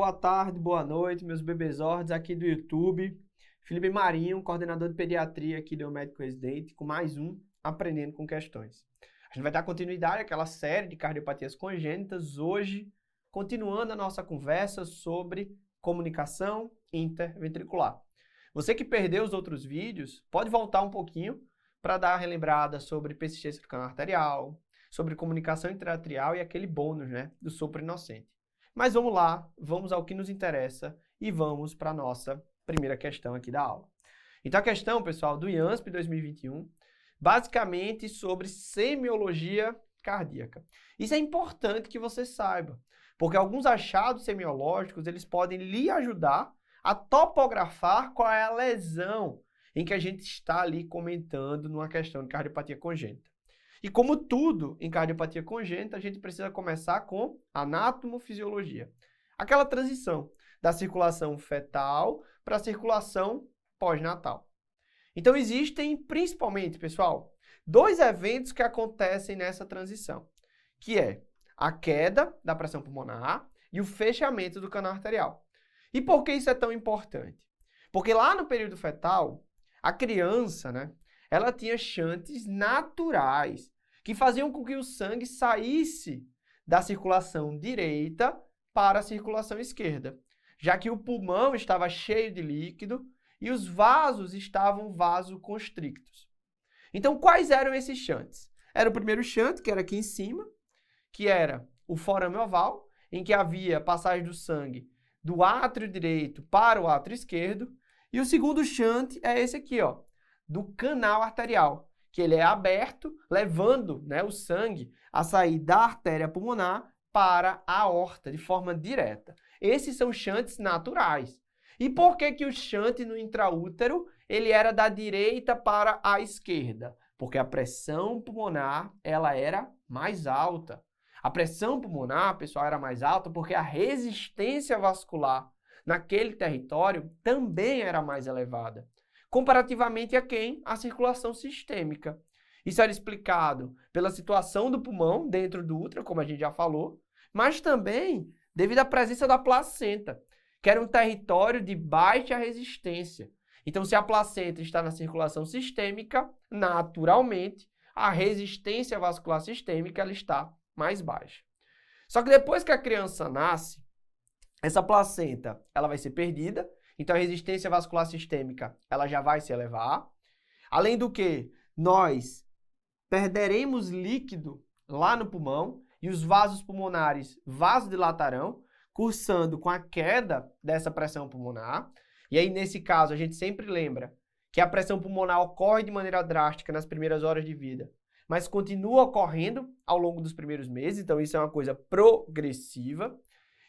boa tarde, boa noite, meus bebezordes aqui do YouTube. Felipe Marinho, coordenador de pediatria aqui do Médico Residente, com mais um Aprendendo com Questões. A gente vai dar continuidade àquela série de cardiopatias congênitas, hoje continuando a nossa conversa sobre comunicação interventricular. Você que perdeu os outros vídeos, pode voltar um pouquinho para dar uma relembrada sobre persistência do canal arterial, sobre comunicação intra-atrial e aquele bônus, do sopro inocente. Mas vamos lá, vamos ao que nos interessa e vamos para a nossa primeira questão aqui da aula. Então a questão, pessoal, do IANSP 2021, basicamente sobre semiologia cardíaca. Isso é importante que você saiba, porque alguns achados semiológicos, eles podem lhe ajudar a topografar qual é a lesão em que a gente está ali comentando numa questão de cardiopatia congênita. E como tudo em cardiopatia congênita, a gente precisa começar com anatomofisiologia. Aquela transição da circulação fetal para a circulação pós-natal. Então existem, principalmente, pessoal, dois eventos que acontecem nessa transição, que é a queda da pressão pulmonar e o fechamento do canal arterial. E por que isso é tão importante? Porque lá no período fetal, a criança, ela tinha shunts naturais, que faziam com que o sangue saísse da circulação direita para a circulação esquerda, já que o pulmão estava cheio de líquido e os vasos estavam vasoconstrictos. Então, quais eram esses shunts? Era o primeiro shunt, que era aqui em cima, que era o forame oval, em que havia passagem do sangue do átrio direito para o átrio esquerdo, e o segundo shunt é esse aqui, do canal arterial, que ele é aberto, levando o sangue a sair da artéria pulmonar para a aorta, de forma direta. Esses são shunts naturais. E por que o shunt no intraútero ele era da direita para a esquerda? Porque a pressão pulmonar ela era mais alta. A pressão pulmonar, pessoal, era mais alta porque a resistência vascular naquele território também era mais elevada. Comparativamente a quem? A circulação sistêmica. Isso era explicado pela situação do pulmão dentro do útero, como a gente já falou, mas também devido à presença da placenta, que era um território de baixa resistência. Então, se a placenta está na circulação sistêmica, naturalmente, a resistência vascular sistêmica ela está mais baixa. Só que depois que a criança nasce, essa placenta ela vai ser perdida, então a resistência vascular sistêmica ela já vai se elevar. Além do que, nós perderemos líquido lá no pulmão e os vasos pulmonares vasodilatarão, cursando com a queda dessa pressão pulmonar. E aí, nesse caso, a gente sempre lembra que a pressão pulmonar ocorre de maneira drástica nas primeiras horas de vida, mas continua ocorrendo ao longo dos primeiros meses, então isso é uma coisa progressiva.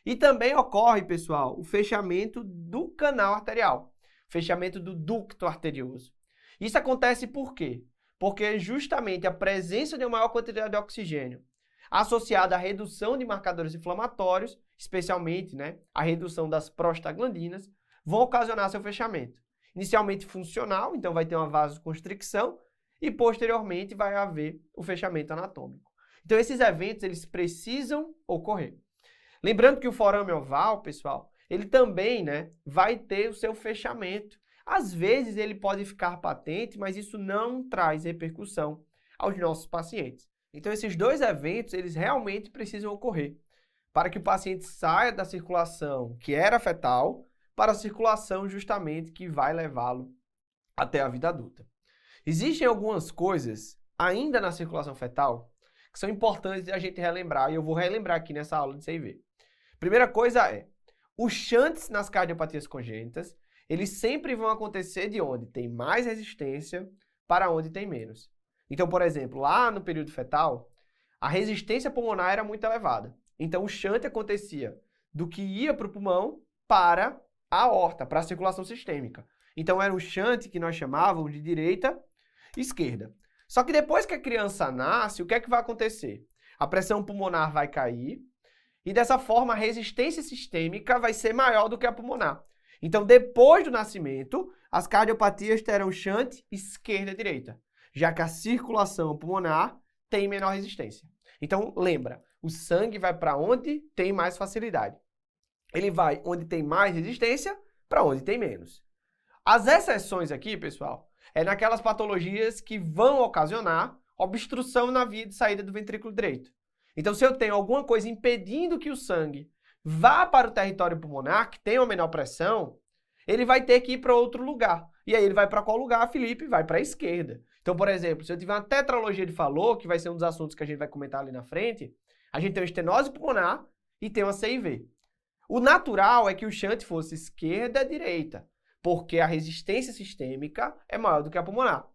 E também ocorre, pessoal, o fechamento do canal arterial, fechamento do ducto arterioso. Isso acontece por quê? Porque justamente a presença de uma maior quantidade de oxigênio associada à redução de marcadores inflamatórios, especialmente a redução das prostaglandinas, vão ocasionar seu fechamento. Inicialmente funcional, então vai ter uma vasoconstricção, e posteriormente vai haver o fechamento anatômico. Então esses eventos eles precisam ocorrer. Lembrando que o forame oval, pessoal, ele também vai ter o seu fechamento. Às vezes ele pode ficar patente, mas isso não traz repercussão aos nossos pacientes. Então esses dois eventos, eles realmente precisam ocorrer para que o paciente saia da circulação que era fetal para a circulação justamente que vai levá-lo até a vida adulta. Existem algumas coisas ainda na circulação fetal que são importantes de a gente relembrar, e eu vou relembrar aqui nessa aula de CIV. Primeira coisa é, os shunts nas cardiopatias congênitas, eles sempre vão acontecer de onde tem mais resistência para onde tem menos. Então, por exemplo, lá no período fetal, a resistência pulmonar era muito elevada. Então, o shunt acontecia do que ia para o pulmão para a aorta, para a circulação sistêmica. Então, era um shunt que nós chamávamos de direita e esquerda. Só que depois que a criança nasce, o que é que vai acontecer? A pressão pulmonar vai cair e dessa forma a resistência sistêmica vai ser maior do que a pulmonar. Então, depois do nascimento, as cardiopatias terão shunt esquerda-direita, já que a circulação pulmonar tem menor resistência. Então, lembra, o sangue vai para onde tem mais facilidade. ele vai onde tem mais resistência para onde tem menos. As exceções aqui, pessoal, é naquelas patologias que vão ocasionar obstrução na via de saída do ventrículo direito. Então, se eu tenho alguma coisa impedindo que o sangue vá para o território pulmonar, que tem uma menor pressão, ele vai ter que ir para outro lugar. E aí ele vai para qual lugar, Felipe? Vai para a esquerda. Então, por exemplo, se eu tiver uma tetralogia de Fallot, que vai ser um dos assuntos que a gente vai comentar ali na frente, a gente tem uma estenose pulmonar e tem uma CIV. O natural é que o shunt fosse esquerda-direita, porque a resistência sistêmica é maior do que a pulmonar.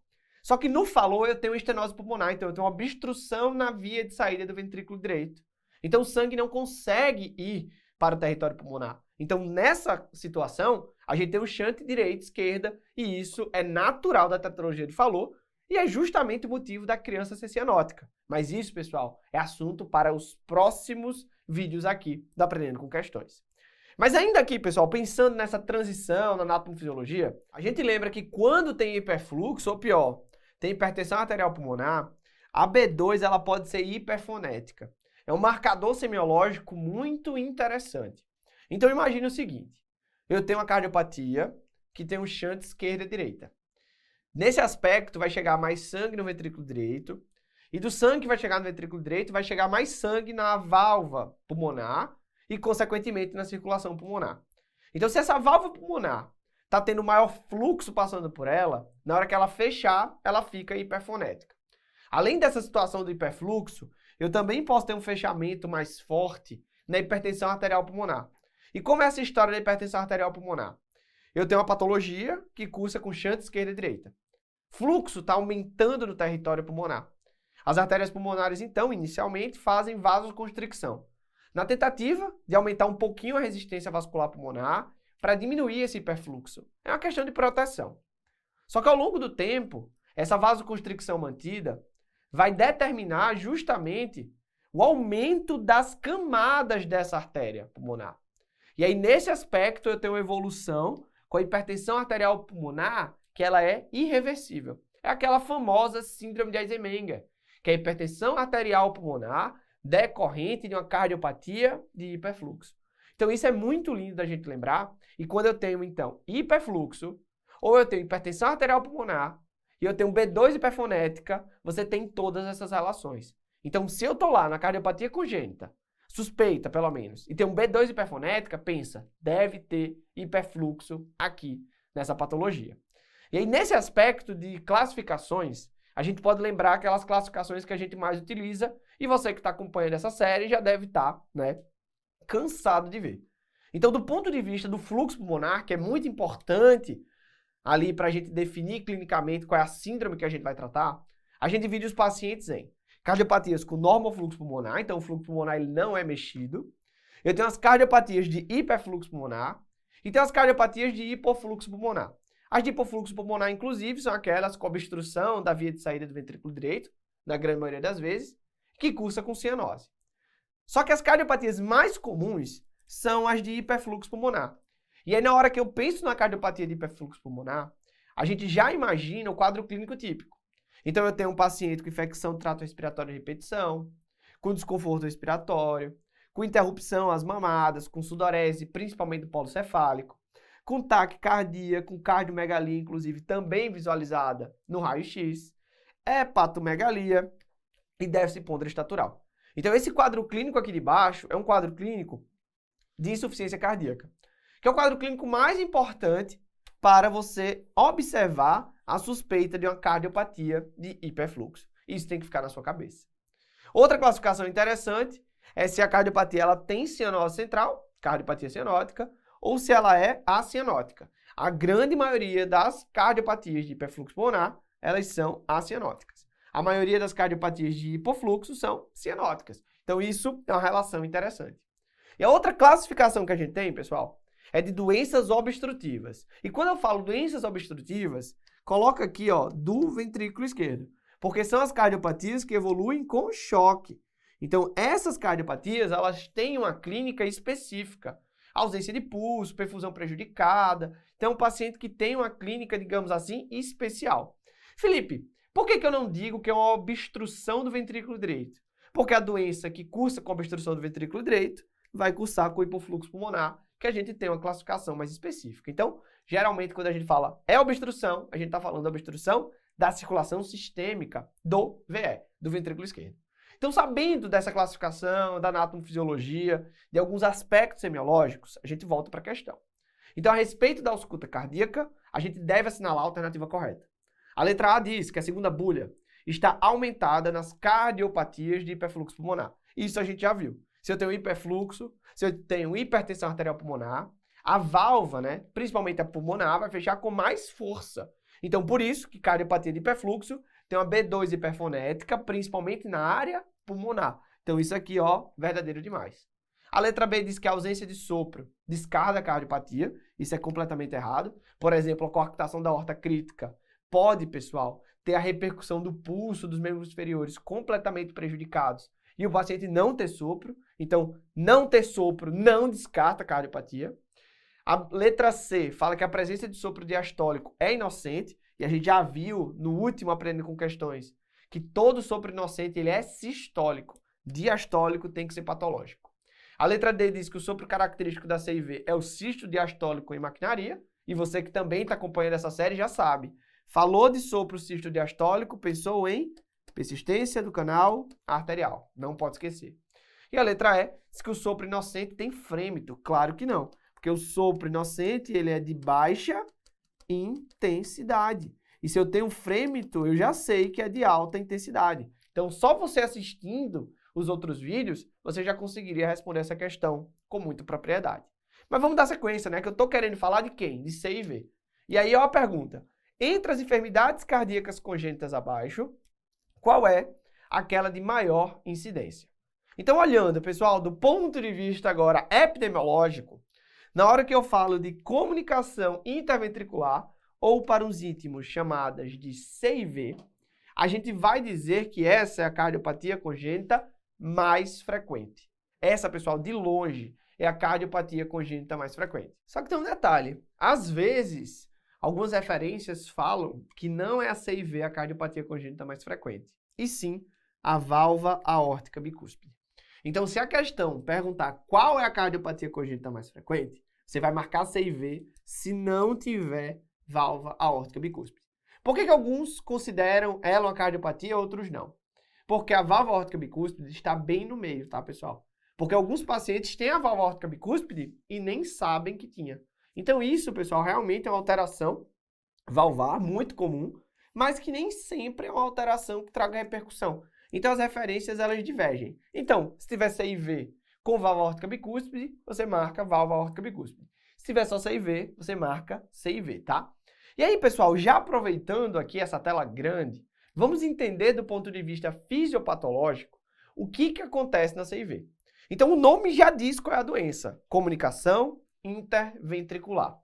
Só que no Fallot eu tenho estenose pulmonar, então eu tenho uma obstrução na via de saída do ventrículo direito. Então o sangue não consegue ir para o território pulmonar. Então nessa situação, a gente tem um shunt direita, esquerda, e isso é natural da tetralogia de Fallot, e é justamente o motivo da criança ser cianótica. Mas isso, pessoal, é assunto para os próximos vídeos aqui do Aprendendo com Questões. Mas ainda aqui, pessoal, pensando nessa transição na anatomofisiologia, a gente lembra que quando tem hiperfluxo, ou pior, tem hipertensão arterial pulmonar, a B2 ela pode ser hiperfonética. É um marcador semiológico muito interessante. Então imagine o seguinte, eu tenho uma cardiopatia que tem um shunt esquerda e direita. Nesse aspecto vai chegar mais sangue no ventrículo direito, e do sangue que vai chegar no ventrículo direito vai chegar mais sangue na válvula pulmonar e, consequentemente, na circulação pulmonar. Então, se essa válvula pulmonar está tendo maior fluxo passando por ela, na hora que ela fechar, ela fica hiperfonética. Além dessa situação do hiperfluxo, eu também posso ter um fechamento mais forte na hipertensão arterial pulmonar. E como é essa história da hipertensão arterial pulmonar? Eu tenho uma patologia que cursa com shunt esquerda e direita. Fluxo está aumentando no território pulmonar. As artérias pulmonares, então, inicialmente, fazem vasoconstricção, na tentativa de aumentar um pouquinho a resistência vascular pulmonar para diminuir esse hiperfluxo. É uma questão de proteção. Só que ao longo do tempo, essa vasoconstricção mantida vai determinar justamente o aumento das camadas dessa artéria pulmonar. E aí, nesse aspecto, eu tenho uma evolução com a hipertensão arterial pulmonar que ela é irreversível. É aquela famosa síndrome de Eisenmenger, que é a hipertensão arterial pulmonar decorrente de uma cardiopatia de hiperfluxo. Então isso é muito lindo da gente lembrar, e quando eu tenho então hiperfluxo, ou eu tenho hipertensão arterial pulmonar, e eu tenho B2 hiperfonética, você tem todas essas relações. Então se eu estou lá na cardiopatia congênita, suspeita pelo menos, e tem um B2 hiperfonética, pensa, deve ter hiperfluxo aqui nessa patologia. E aí nesse aspecto de classificações, a gente pode lembrar aquelas classificações que a gente mais utiliza, e você que está acompanhando essa série já deve estar, cansado de ver. Então, do ponto de vista do fluxo pulmonar, que é muito importante ali para a gente definir clinicamente qual é a síndrome que a gente vai tratar, a gente divide os pacientes em cardiopatias com normal fluxo pulmonar, então o fluxo pulmonar ele não é mexido. Eu tenho as cardiopatias de hiperfluxo pulmonar e tenho as cardiopatias de hipofluxo pulmonar. As de hipofluxo pulmonar, inclusive, são aquelas com obstrução da via de saída do ventrículo direito, na grande maioria das vezes, que cursa com cianose. Só que as cardiopatias mais comuns são as de hiperfluxo pulmonar. E aí, na hora que eu penso na cardiopatia de hiperfluxo pulmonar, a gente já imagina o quadro clínico típico. Então, eu tenho um paciente com infecção do trato respiratório de repetição, com desconforto respiratório, com interrupção às mamadas, com sudorese, principalmente do polo cefálico, com taquicardia, com cardiomegalia, inclusive também visualizada no raio-x, hepatomegalia e déficit ponderostatural. Então, esse quadro clínico aqui de baixo é um quadro clínico de insuficiência cardíaca, que é o quadro clínico mais importante para você observar a suspeita de uma cardiopatia de hiperfluxo. Isso tem que ficar na sua cabeça. Outra classificação interessante é se a cardiopatia ela tem cianose central, cardiopatia cianótica, ou se ela é acianótica. A grande maioria das cardiopatias de hiperfluxo pulmonar, elas são acianóticas. A maioria das cardiopatias de hipofluxo são cianóticas. Então isso é uma relação interessante. E a outra classificação que a gente tem, pessoal, é de doenças obstrutivas. E quando eu falo doenças obstrutivas, coloca aqui, ó, do ventrículo esquerdo, porque são as cardiopatias que evoluem com choque. Então essas cardiopatias, elas têm uma clínica específica. Ausência de pulso, perfusão prejudicada. Então, é um paciente que tem uma clínica, digamos assim, especial. Felipe, por que eu não digo que é uma obstrução do ventrículo direito? Porque a doença que cursa com obstrução do ventrículo direito vai cursar com hipofluxo pulmonar, que a gente tem uma classificação mais específica. Então, geralmente, quando a gente fala obstrução, a gente está falando da obstrução da circulação sistêmica do VE, do ventrículo esquerdo. Então, sabendo dessa classificação, da anatomofisiologia, de alguns aspectos semiológicos, a gente volta para a questão. Então, a respeito da ausculta cardíaca, a gente deve assinalar a alternativa correta. A letra A diz que a segunda bulha está aumentada nas cardiopatias de hiperfluxo pulmonar. Isso a gente já viu. Se eu tenho hiperfluxo, se eu tenho hipertensão arterial pulmonar, a válvula, né, principalmente a pulmonar, vai fechar com mais força. Então, por isso que cardiopatia de hiperfluxo tem uma B2 hiperfonética, principalmente na área pulmonar. Então, isso aqui, ó, verdadeiro demais. A letra B diz que a ausência de sopro descarga a cardiopatia. Isso é completamente errado. Por exemplo, a coarctação da aorta crítica pode, pessoal, ter a repercussão do pulso dos membros inferiores completamente prejudicados e o paciente não ter sopro. Então, não ter sopro não descarta a cardiopatia. A letra C fala que a presença de sopro diastólico é inocente, e a gente já viu no último Aprendendo com Questões que todo sopro inocente ele é sistólico, diastólico tem que ser patológico. A letra D diz que o sopro característico da CIV é o cisto diastólico em maquinaria, e você que também está acompanhando essa série já sabe. Falou de sopro cisto diastólico, pensou em persistência do canal arterial, não pode esquecer. E a letra E diz que o sopro inocente tem frêmito, claro que não. Porque o sopro inocente ele é de baixa intensidade. E se eu tenho frêmito, eu já sei que é de alta intensidade. Então, só você assistindo os outros vídeos, você já conseguiria responder essa questão com muita propriedade. Mas vamos dar sequência, né? Que eu estou querendo falar de quem? De C e V. E aí, ó a pergunta. Entre as enfermidades cardíacas congênitas abaixo, qual é aquela de maior incidência? Então, olhando, pessoal, do ponto de vista agora epidemiológico, na hora que eu falo de comunicação interventricular, ou para os íntimos chamadas de CIV, a gente vai dizer que essa é a cardiopatia congênita mais frequente. Essa, pessoal, de longe, é a cardiopatia congênita mais frequente. Só que tem um detalhe. Às vezes, algumas referências falam que não é a CIV a cardiopatia congênita mais frequente, e sim a válvula aórtica bicúspide. Então, se a questão perguntar qual é a cardiopatia congênita mais frequente, você vai marcar CIV se não tiver válvula aórtica bicúspide. Por que alguns consideram ela uma cardiopatia e outros não? Porque a válvula aórtica bicúspide está bem no meio, tá, pessoal? Porque alguns pacientes têm a válvula aórtica bicúspide e nem sabem que tinha. Então isso, pessoal, realmente é uma alteração valvar muito comum, mas que nem sempre é uma alteração que traga repercussão. Então as referências elas divergem. Então, se tiver CIV com válvula aórtica bicúspide, você marca válvula aórtica bicúspide. Se tiver só CIV, você marca CIV, tá? E aí, pessoal, já aproveitando aqui essa tela grande, vamos entender do ponto de vista fisiopatológico o que acontece na CIV. Então, o nome já diz qual é a doença: comunicação interventricular.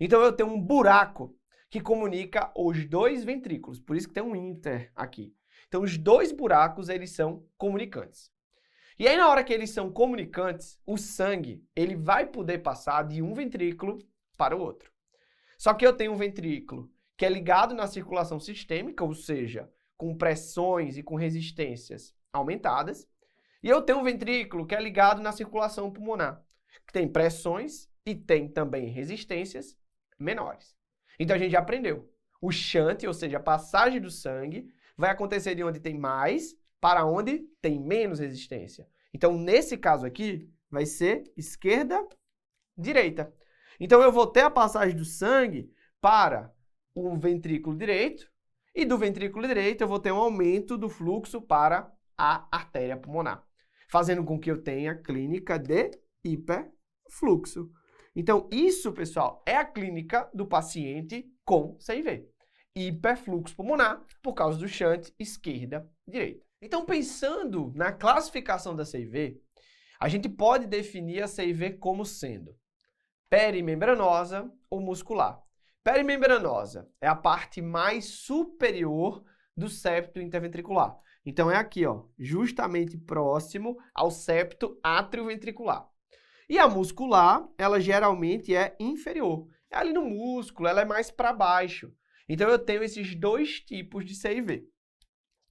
Então, eu tenho um buraco que comunica os dois ventrículos, por isso que tem um inter aqui. Então, os dois buracos, eles são comunicantes. E aí, na hora que eles são comunicantes, o sangue ele vai poder passar de um ventrículo para o outro. Só que eu tenho um ventrículo que é ligado na circulação sistêmica, ou seja, com pressões e com resistências aumentadas, e eu tenho um ventrículo que é ligado na circulação pulmonar, que tem pressões e tem também resistências menores. Então a gente já aprendeu. O shunt, ou seja, a passagem do sangue, vai acontecer de onde tem mais para onde tem menos resistência. Então, nesse caso aqui, vai ser esquerda-direita. Então, eu vou ter a passagem do sangue para o ventrículo direito, e do ventrículo direito eu vou ter um aumento do fluxo para a artéria pulmonar, fazendo com que eu tenha clínica de hiperfluxo. Então, isso, pessoal, é a clínica do paciente com CIV. Hiperfluxo pulmonar por causa do shunt esquerda-direita. Então, pensando na classificação da CIV, a gente pode definir a CIV como sendo perimembranosa ou muscular. Perimembranosa é a parte mais superior do septo interventricular. Então, é aqui, ó, justamente próximo ao septo atrioventricular. E a muscular, ela geralmente é inferior. É ali no músculo, ela é mais para baixo. Então, eu tenho esses dois tipos de CIV.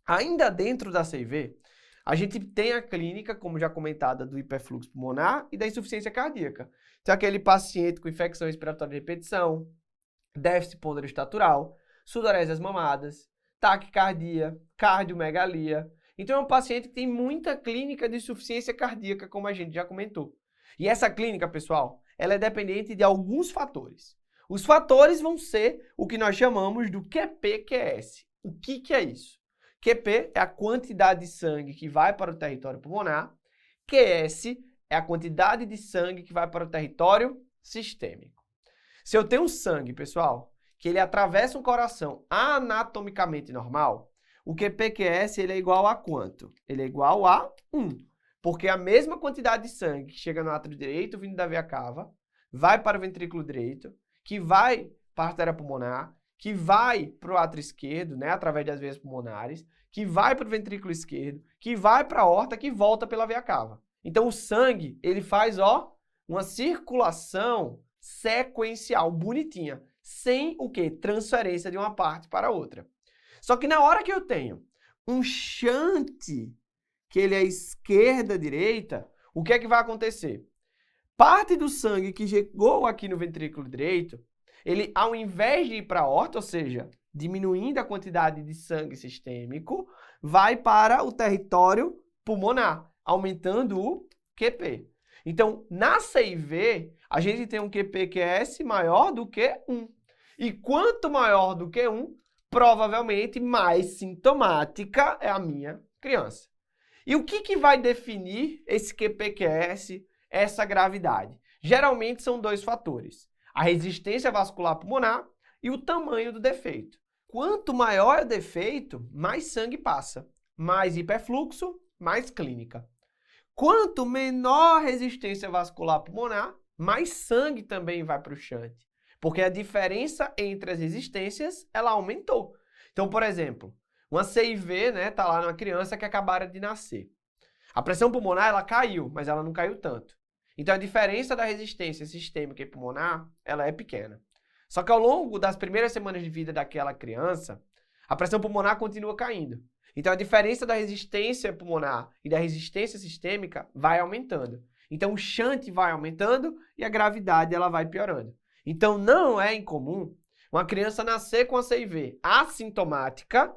Ainda dentro da CIV, a gente tem a clínica, como já comentada, do hiperfluxo pulmonar e da insuficiência cardíaca. Então, aquele paciente com infecção respiratória de repetição, déficit ponderostatural, sudorese das mamadas, taquicardia, cardiomegalia. Então, é um paciente que tem muita clínica de insuficiência cardíaca, como a gente já comentou. E essa clínica, pessoal, ela é dependente de alguns fatores. Os fatores vão ser o que nós chamamos do QP-QS. O que é isso? QP é a quantidade de sangue que vai para o território pulmonar. QS é a quantidade de sangue que vai para o território sistêmico. Se eu tenho sangue, pessoal, que ele atravessa um coração anatomicamente normal, o QP-QS ele é igual a quanto? Ele é igual a 1. Porque a mesma quantidade de sangue que chega no átrio direito, vindo da veia cava, vai para o ventrículo direito, que vai para a artéria pulmonar, que vai para o átrio esquerdo, né, através das veias pulmonares, que vai para o ventrículo esquerdo, que vai para a aorta, que volta pela veia cava. Então, o sangue, ele faz, uma circulação sequencial, bonitinha, sem o quê? Transferência de uma parte para outra. Só que na hora que eu tenho um shunt, que ele é esquerda-direita, o que é que vai acontecer? Parte do sangue que chegou aqui no ventrículo direito, ele, ao invés de ir para a aorta, ou seja, diminuindo a quantidade de sangue sistêmico, vai para o território pulmonar, aumentando o QP. Então, na CIV, a gente tem um QP-QS maior do que 1. E quanto maior do que 1, provavelmente mais sintomática é a minha criança. E o que vai definir esse QP-QS, essa gravidade? Geralmente são 2 fatores: a resistência vascular pulmonar e o tamanho do defeito. Quanto maior é o defeito, mais sangue passa. Mais hiperfluxo, mais clínica. Quanto menor a resistência vascular pulmonar, mais sangue também vai para o shunt. Porque a diferença entre as resistências, ela aumentou. Então, por exemplo, uma CIV, né, tá lá numa criança que acabara de nascer. A pressão pulmonar, ela caiu, mas ela não caiu tanto. Então, a diferença da resistência sistêmica e pulmonar, ela é pequena. Só que ao longo das primeiras semanas de vida daquela criança, a pressão pulmonar continua caindo. Então, a diferença da resistência pulmonar e da resistência sistêmica vai aumentando. Então, o shunt vai aumentando e a gravidade ela vai piorando. Então, não é incomum uma criança nascer com a CIV assintomática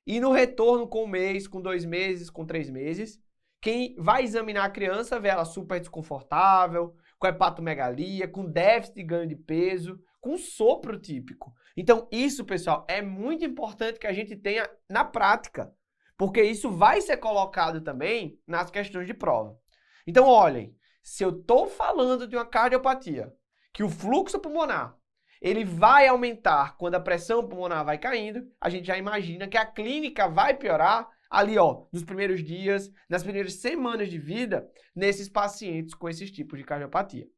e no retorno com 1 mês, com 2 meses, com 3 meses, quem vai examinar a criança vê ela super desconfortável, com hepatomegalia, com déficit de ganho de peso, com sopro típico. Então, isso, pessoal, é muito importante que a gente tenha na prática, porque isso vai ser colocado também nas questões de prova. Então, olhem, se eu estou falando de uma cardiopatia, que o fluxo pulmonar ele vai aumentar quando a pressão pulmonar vai caindo, a gente já imagina que a clínica vai piorar ali, nos primeiros dias, nas primeiras semanas de vida, nesses pacientes com esses tipos de cardiopatia.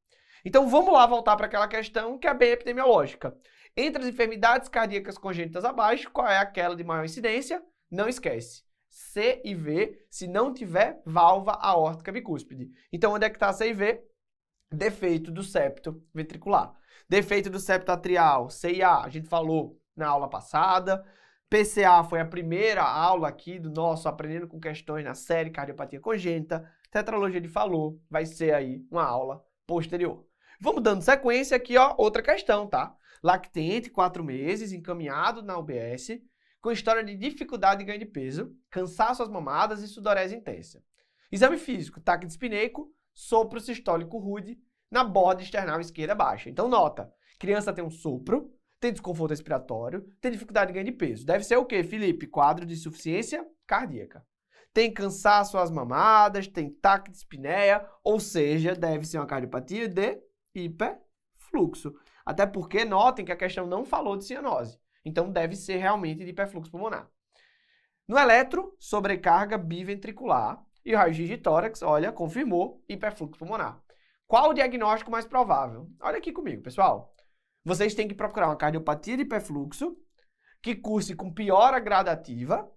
Então, vamos lá voltar para aquela questão que é bem epidemiológica. Entre as enfermidades cardíacas congênitas abaixo, qual é aquela de maior incidência? Não esquece. C e V, se não tiver válvula aórtica bicúspide. Então, onde é que está a C e V? Defeito do septo ventricular. Defeito do septo atrial, CIA, a gente falou na aula passada. PCA foi a primeira aula aqui do nosso Aprendendo com Questões na série Cardiopatia Congênita. Tetralogia de Fallot vai ser aí uma aula posterior. Vamos dando sequência aqui, outra questão, tá? Lactente, 4 meses, encaminhado na UBS, com história de dificuldade de ganho de peso, cansaço às mamadas e sudorese intensa. Exame físico, taque dispneico, sopro sistólico rude na borda external esquerda baixa. Então, nota, criança tem um sopro, tem desconforto respiratório, tem dificuldade de ganho de peso. Deve ser o quê, Felipe? Quadro de insuficiência cardíaca. Tem cansaço às mamadas, tem taque de dispneia, ou seja, deve ser uma cardiopatia de hiperfluxo. Até porque, notem que a questão não falou de cianose. Então, deve ser realmente de hiperfluxo pulmonar. No eletro, sobrecarga biventricular. E o raio-x de tórax, olha, confirmou hiperfluxo pulmonar. Qual o diagnóstico mais provável? Olha aqui comigo, pessoal. Vocês têm que procurar uma cardiopatia de hiperfluxo que curse com piora gradativa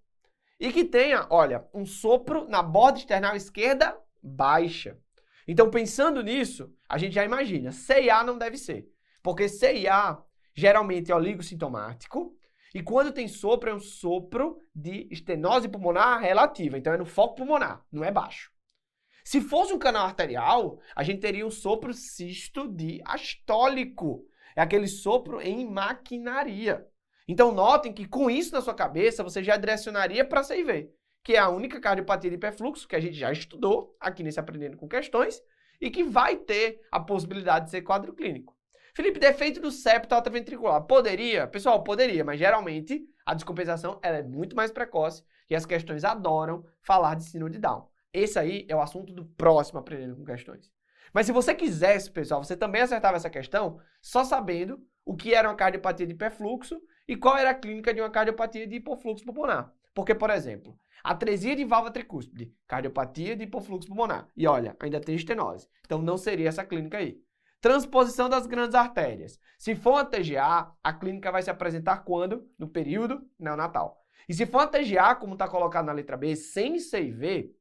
e que tenha, olha, um sopro na borda external esquerda baixa. Então, pensando nisso, a gente já imagina, CIA não deve ser, porque CIA geralmente é oligosintomático E quando tem sopro, é um sopro de estenose pulmonar relativa. Então é no foco pulmonar, não é baixo. Se fosse um canal arterial, a gente teria um sopro cisto-diastólico. É aquele sopro em maquinaria. Então notem que com isso na sua cabeça, você já direcionaria para a CIV, que é a única cardiopatia de hiperfluxo que a gente já estudou aqui nesse Aprendendo com Questões e que vai ter a possibilidade de ser quadro clínico. Felipe, defeito do septo atrioventricular. Poderia? Pessoal, poderia, mas geralmente a descompensação ela é muito mais precoce e as questões adoram falar de síndrome de Down. Esse aí é o assunto do próximo Aprendendo com Questões. Mas se você quisesse, pessoal, você também acertava essa questão só sabendo o que era uma cardiopatia de hiperfluxo e qual era a clínica de uma cardiopatia de hipofluxo pulmonar. Porque, por exemplo, atresia de válvula tricúspide, cardiopatia de hipofluxo pulmonar. E olha, ainda tem estenose. Então não seria essa clínica aí. Transposição das grandes artérias. Se for uma TGA, a clínica vai se apresentar quando? No período neonatal. E se for uma TGA, como está colocado na letra B, sem CIV,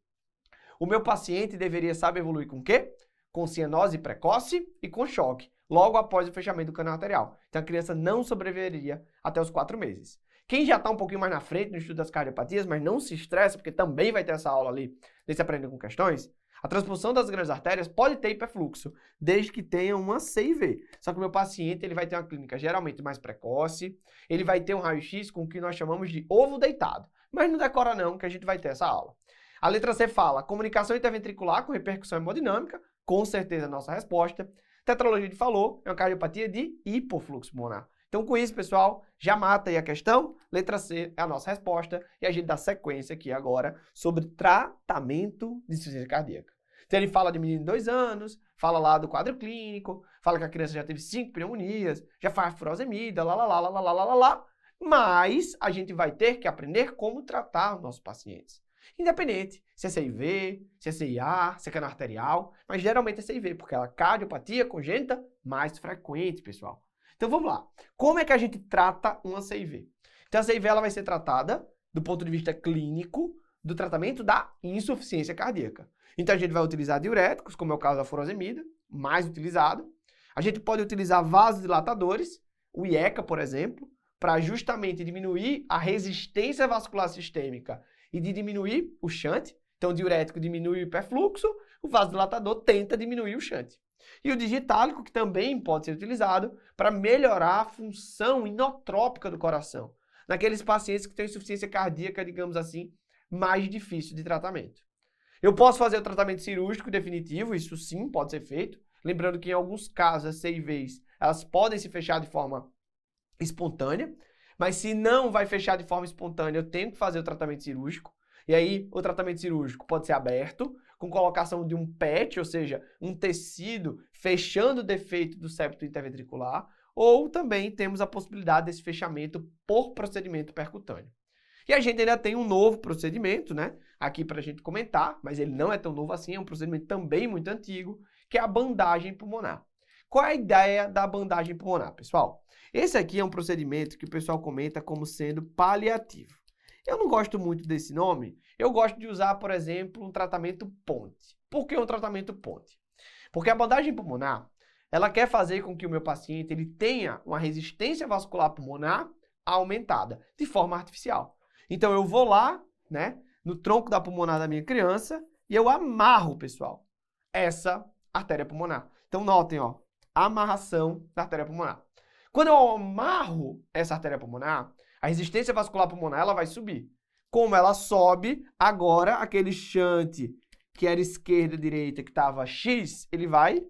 o meu paciente deveria saber evoluir com o quê? Com cianose precoce e com choque, logo após o fechamento do canal arterial. Então a criança não sobreviveria até os 4 meses. Quem já está um pouquinho mais na frente no estudo das cardiopatias, mas não se estressa, porque também vai ter essa aula ali, nesse Aprendendo com Questões, a transposição das grandes artérias pode ter hiperfluxo, desde que tenha uma CIV. Só que o meu paciente ele vai ter uma clínica geralmente mais precoce, ele vai ter um raio-x com o que nós chamamos de ovo deitado. Mas não decora não, que a gente vai ter essa aula. A letra C fala comunicação interventricular com repercussão hemodinâmica, com certeza a nossa resposta. Tetralogia de Fallot é uma cardiopatia de hipofluxo pulmonar. Então, com isso, pessoal, já mata aí a questão. Letra C é a nossa resposta. E a gente dá sequência aqui agora sobre tratamento de insuficiência cardíaca. Então, ele fala de menino de 2 anos, fala lá do quadro clínico, fala que a criança já teve 5 pneumonias, já faz furosemida, lá. Mas a gente vai ter que aprender como tratar os nossos pacientes. Independente se é CIV, se é CIA, se é canal arterial, mas geralmente é CIV, porque é a cardiopatia congênita mais frequente, pessoal. Então vamos lá. Como é que a gente trata uma CIV? Então a CIV ela vai ser tratada do ponto de vista clínico do tratamento da insuficiência cardíaca. Então a gente vai utilizar diuréticos, como é o caso da furosemida, mais utilizado. A gente pode utilizar vasodilatadores, o IECA, por exemplo, para justamente diminuir a resistência vascular sistêmica e de diminuir o shunt. Então o diurético diminui o hiperfluxo, o vasodilatador tenta diminuir o shunt. E o digitálico, que também pode ser utilizado para melhorar a função inotrópica do coração, naqueles pacientes que têm insuficiência cardíaca, digamos assim, mais difícil de tratamento. Eu posso fazer o tratamento cirúrgico definitivo, isso sim pode ser feito. Lembrando que em alguns casos as CIVs, elas podem se fechar de forma espontânea, mas se não vai fechar de forma espontânea, eu tenho que fazer o tratamento cirúrgico. E aí o tratamento cirúrgico pode ser aberto, com colocação de um PET, ou seja, um tecido fechando o defeito do septo interventricular, ou também temos a possibilidade desse fechamento por procedimento percutâneo. E a gente ainda tem um novo procedimento, né, aqui para a gente comentar, mas ele não é tão novo assim, é um procedimento também muito antigo, que é a bandagem pulmonar. Qual é a ideia da bandagem pulmonar, pessoal? Esse aqui é um procedimento que o pessoal comenta como sendo paliativo. Eu não gosto muito desse nome, eu gosto de usar, por exemplo, um tratamento ponte. Por que um tratamento ponte? Porque a bandagem pulmonar, ela quer fazer com que o meu paciente ele tenha uma resistência vascular pulmonar aumentada, de forma artificial. Então eu vou lá, né, no tronco da pulmonar da minha criança e eu amarro, pessoal, essa artéria pulmonar. Então notem, ó, amarração da artéria pulmonar. Quando eu amarro essa artéria pulmonar, a resistência vascular pulmonar ela vai subir. Como ela sobe, agora aquele shunt que era esquerda-direita que estava X, ele vai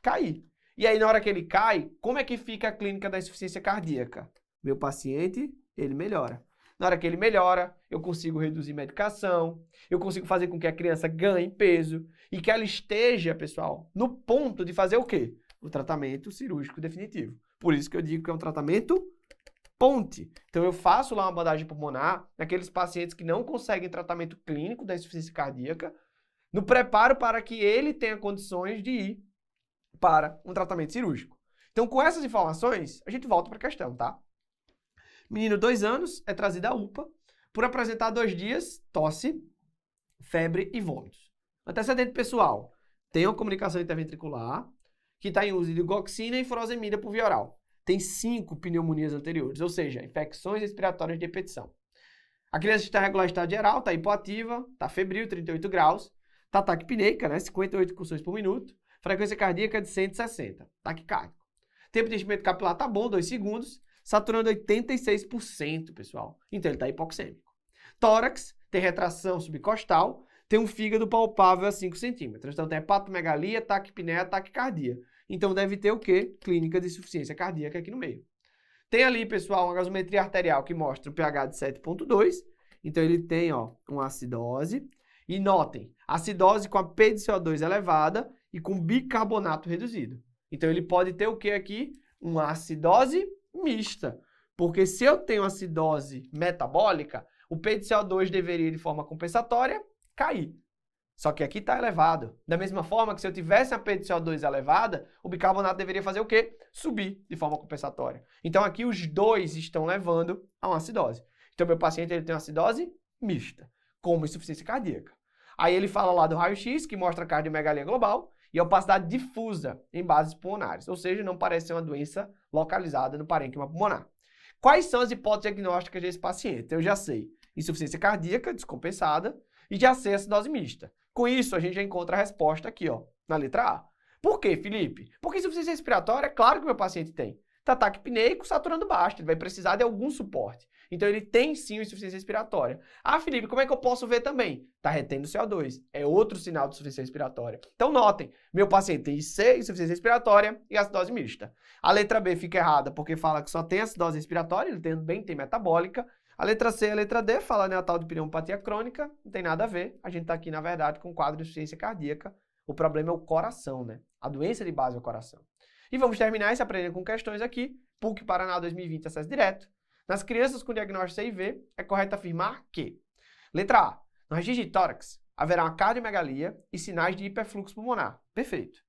cair. E aí na hora que ele cai, como é que fica a clínica da insuficiência cardíaca? Meu paciente, ele melhora. Na hora que ele melhora, eu consigo reduzir medicação, eu consigo fazer com que a criança ganhe peso e que ela esteja, pessoal, no ponto de fazer o quê? O tratamento cirúrgico definitivo. Por isso que eu digo que é um tratamento ponte. Então eu faço lá uma bandagem pulmonar naqueles pacientes que não conseguem tratamento clínico da insuficiência cardíaca, no preparo para que ele tenha condições de ir para um tratamento cirúrgico. Então com essas informações, a gente volta para a questão, tá? Menino 2 anos é trazido à UPA por apresentar 2 dias, tosse, febre e vômitos. Antecedente pessoal, tem uma comunicação interventricular que está em uso de digoxina e furosemida por via oral. tem 5 pneumonias anteriores, ou seja, infecções respiratórias de repetição. A criança está em regular estado geral, está hipoativa, está febril, 38 graus, está taquipneica, né, 58 concussões por minuto, frequência cardíaca de 160, taquicárdico. Tempo de enchimento capilar está bom, 2 segundos, saturando 86%, pessoal. Então ele está hipoxêmico. Tórax, tem retração subcostal, tem um fígado palpável a 5 centímetros. Então tem hepatomegalia, taquipneia, taquicardia. Então deve ter o quê? Clínica de insuficiência cardíaca aqui no meio. Tem ali, pessoal, uma gasometria arterial que mostra o pH de 7,2. Então ele tem, ó, uma acidose. E notem, acidose com a P de CO2 elevada e com bicarbonato reduzido. Então ele pode ter o que aqui? Uma acidose mista. Porque se eu tenho acidose metabólica, o P de CO2 deveria, de forma compensatória, cair. Só que aqui está elevado. Da mesma forma que se eu tivesse a P de CO2 elevada, o bicarbonato deveria fazer o quê? Subir de forma compensatória. Então aqui os dois estão levando a uma acidose. Então meu paciente ele tem uma acidose mista, como insuficiência cardíaca. Aí ele fala lá do raio-x, que mostra a cardiomegalia global, e a opacidade difusa em bases pulmonares, ou seja, não parece ser uma doença localizada no parênquima pulmonar. Quais são as hipóteses diagnósticas desse paciente? Eu já sei insuficiência cardíaca descompensada e já sei acidose mista. Com isso, a gente já encontra a resposta aqui, ó, na letra A. Por quê, Felipe? Porque insuficiência respiratória, é claro que o meu paciente tem. Está taquipneico, saturando baixo, ele vai precisar de algum suporte. Então ele tem sim insuficiência respiratória. Ah, Felipe, como é que eu posso ver também? Está retendo CO2. É outro sinal de insuficiência respiratória. Então notem, meu paciente tem IC, insuficiência respiratória e acidose mista. A letra B fica errada porque fala que só tem acidose respiratória, ele também tem metabólica. A letra C e a letra D fala neonatal de pneumopatia crônica, não tem nada a ver. A gente está aqui, na verdade, com um quadro de insuficiência cardíaca. O problema é o coração, né? A doença de base é o coração. E vamos terminar esse aprendendo com questões aqui. PUC Paraná 2020, acesso direto. Nas crianças com diagnóstico CIV, é correto afirmar que: letra A, no registro de tórax, haverá uma cardiomegalia e sinais de hiperfluxo pulmonar. Perfeito.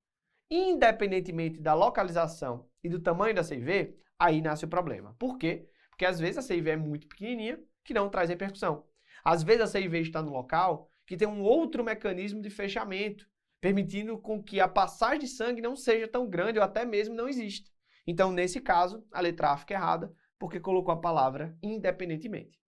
Independentemente da localização e do tamanho da CIV, aí nasce o problema. Por quê? Porque às vezes a CIV é muito pequenininha, que não traz repercussão. Às vezes a CIV está no local que tem um outro mecanismo de fechamento, permitindo com que a passagem de sangue não seja tão grande ou até mesmo não exista. Então, nesse caso, a letra A fica errada, porque colocou a palavra independentemente.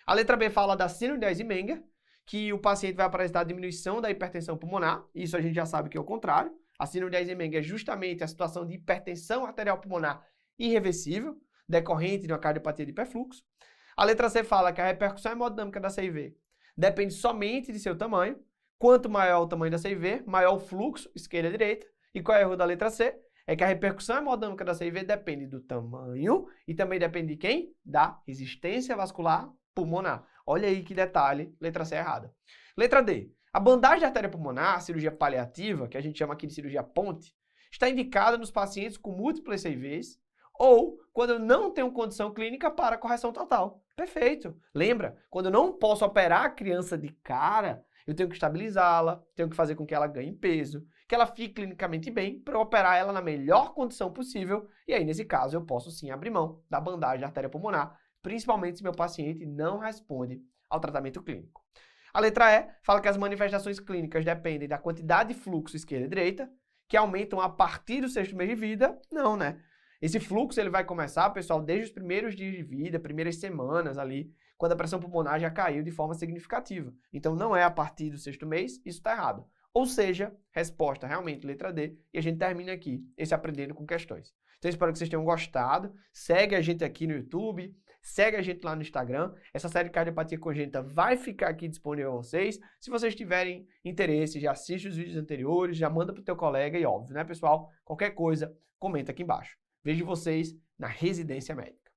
A letra B fala da síndrome de Eisenmenger, que o paciente vai apresentar diminuição da hipertensão pulmonar, isso a gente já sabe que é o contrário. A síndrome de Eisenmenger é justamente a situação de hipertensão arterial pulmonar irreversível, decorrente de uma cardiopatia de hiperfluxo. A letra C fala que a repercussão hemodinâmica da CIV depende somente de seu tamanho. Quanto maior o tamanho da CIV, maior o fluxo, esquerda e direita. E qual é o erro da letra C? É que a repercussão hemodinâmica da CIV depende do tamanho e também depende de quem? Da resistência vascular pulmonar. Olha aí que detalhe, letra C errada. Letra D. A bandagem de artéria pulmonar, cirurgia paliativa, que a gente chama aqui de cirurgia ponte, está indicada nos pacientes com múltiplas CIVs ou quando eu não tenho condição clínica para correção total. Perfeito. Lembra? Quando eu não posso operar a criança de cara, eu tenho que estabilizá-la, tenho que fazer com que ela ganhe peso, que ela fique clinicamente bem para operar ela na melhor condição possível. E aí, nesse caso, eu posso sim abrir mão da bandagem de artéria pulmonar, principalmente se meu paciente não responde ao tratamento clínico. A letra E fala que as manifestações clínicas dependem da quantidade de fluxo esquerda e direita, que aumentam a partir do sexto mês de vida. Não, né? Esse fluxo ele vai começar, pessoal, desde os primeiros dias de vida, primeiras semanas ali, quando a pressão pulmonar já caiu de forma significativa. Então não é a partir do sexto mês, isso está errado. Ou seja, resposta realmente letra D, e a gente termina aqui esse aprendendo com questões. Então espero que vocês tenham gostado. Segue a gente aqui no YouTube, segue a gente lá no Instagram. Essa série de cardiopatia congênita vai ficar aqui disponível a vocês. Se vocês tiverem interesse, já assiste os vídeos anteriores, já manda para o teu colega e óbvio, né, pessoal? Qualquer coisa, comenta aqui embaixo. Vejo vocês na residência médica.